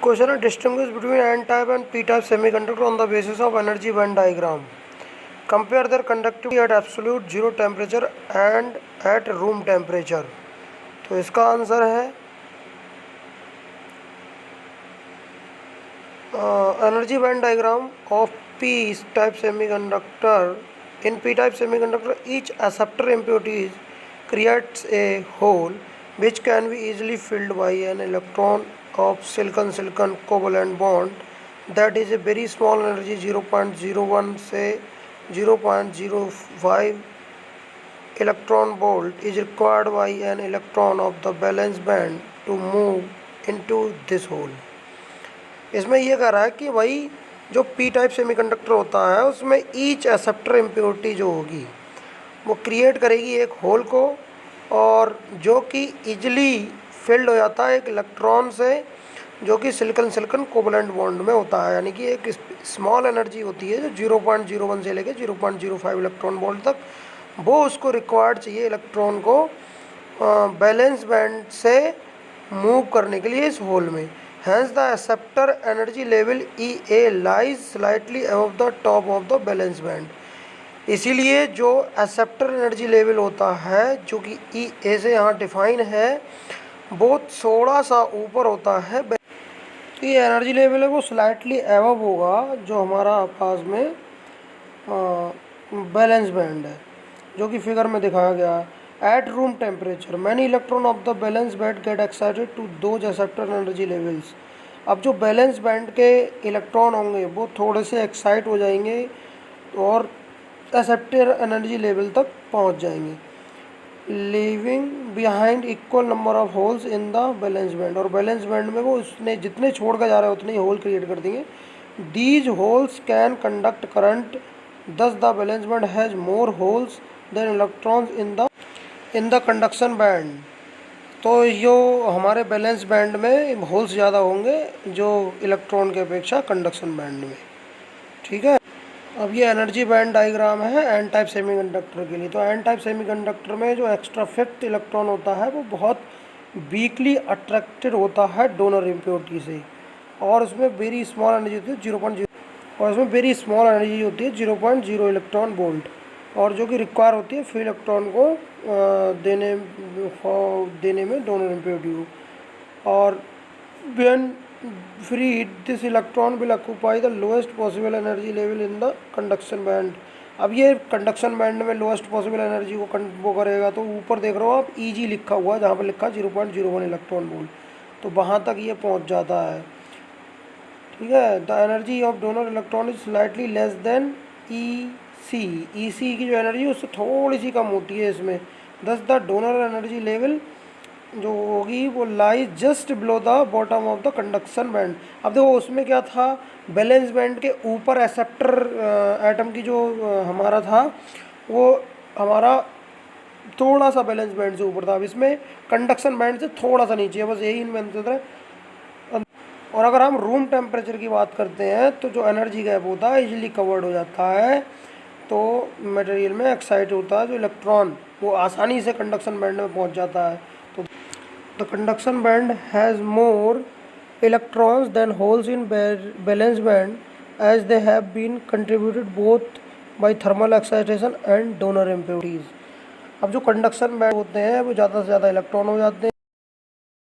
Question है distinguish between N type and P type semiconductor on the basis of energy band diagram. Compare their conductivity at absolute zero temperature and at room temperature. तो इसका answer है energy band diagram of P type semiconductor. In p-type semiconductor, each acceptor impurities creates a hole which can be easily filled by an electron of silicon covalent bond that is a very small energy 0.01 से 0.05 electron volt is required by an electron of the valence band to move into this hole। इसमें यह कह रहा है कि भाई जो P type semiconductor होता है उसमें ईच एक्सेप्टर इम्प्योरिटी जो होगी वो क्रिएट करेगी एक होल को, और जो कि इजली फिल्ड हो जाता है एक इलेक्ट्रॉन से जो कि सिलिकन कोवलेंट बॉन्ड में होता है। यानी कि एक स्मॉल एनर्जी होती है जो 0.01 से लेकर 0.05 इलेक्ट्रॉन वोल्ट तक, वो उसको रिक्वायर्ड चाहिए इलेक्ट्रॉन को बैलेंस बैंड से मूव करने के लिए इस होल में। Hence the acceptor energy level EA lies slightly above the top of the valence band। इसीलिए जो एक्सेप्टर एनर्जी लेवल होता है जो कि EA से यहाँ डिफाइन है वो थोड़ा सा ऊपर होता है। तो ये एनर्जी लेवल है वो स्लाइटली एबव होगा जो हमारा पास में बैलेंस बैंड है जो कि फिगर में दिखाया गया है। At room temperature, many electron of the valence band get excited to those acceptor energy levels। अब जो बैलेंस बैंड के इलेक्ट्रॉन होंगे वो थोड़े से एक्साइट हो जाएंगे और एक्सेप्टर एनर्जी लेवल तक पहुंच जाएंगे, leaving behind equal number of holes in the valence band. और बैलेंस बैंड में वो उसने जितने छोड़ कर जा रहे हैं उतने ही होल क्रिएट कर देंगे। These holes can conduct current, thus the valence band has more holes than electrons in the conduction band. तो जो हमारे बैलेंस बैंड में होल्स ज़्यादा होंगे जो इलेक्ट्रॉन के अपेक्षा कंडक्शन बैंड में। ठीक है, अब ये एनर्जी बैंड डायग्राम है एन टाइप सेमीकंडक्टर के लिए। तो एन टाइप सेमीकंडक्टर में जो एक्स्ट्रा फिफ्थ इलेक्ट्रॉन होता है वो बहुत वीकली अट्रैक्टेड होता है डोनर इम्प्योरिटी से, और उसमें वेरी स्मॉल एनर्जी होती है 0.0, और उसमें वेरी स्मॉल एनर्जी होती है 0.0 इलेक्ट्रॉन वोल्ट, और जो कि रिक्वायर होती है फ्री इलेक्ट्रॉन को देने में डोनर इम्प्योरिटी को। और when free this electron will occupy the lowest possible energy level in the conduction band. अब ये कंडक्शन बैंड में लोएस्ट पॉसिबल एनर्जी को वो करेगा। तो ऊपर देख रहे हो आप EG लिखा हुआ है, जहाँ पर लिखा 0.01 इलेक्ट्रॉन वोल्ट, तो वहाँ तक ये पहुँच जाता है। ठीक है, the energy of donor electron is slightly less than EC की जो एनर्जी है उससे थोड़ी सी कम होती है इसमें। दस द डोनर एनर्जी लेवल जो होगी वो lie just below the bottom of the conduction band. अब देखो उसमें क्या था, बैलेंस बैंड के ऊपर एक्सेप्टर एटम की जो हमारा था वो हमारा थोड़ा सा बैलेंस बैंड से ऊपर था। अब इसमें कंडक्शन बैंड से थोड़ा सा नीचे है, बस यही इनमें अंतर है। और अगर हम रूम टेम्परेचर की बात करते हैं तो जो एनर्जी गैप होता है इजीली कवर्ड हो जाता है, तो मटेरियल में एक्साइट होता है जो इलेक्ट्रॉन वो आसानी से कंडक्शन बैंड में पहुंच जाता है। तो the conduction band has more electrons than holes in valence band as they have been contributed both by thermal excitation and donor impurities. अब जो कंडक्शन बैंड होते हैं वो ज़्यादा से ज़्यादा इलेक्ट्रॉन हो जाते हैं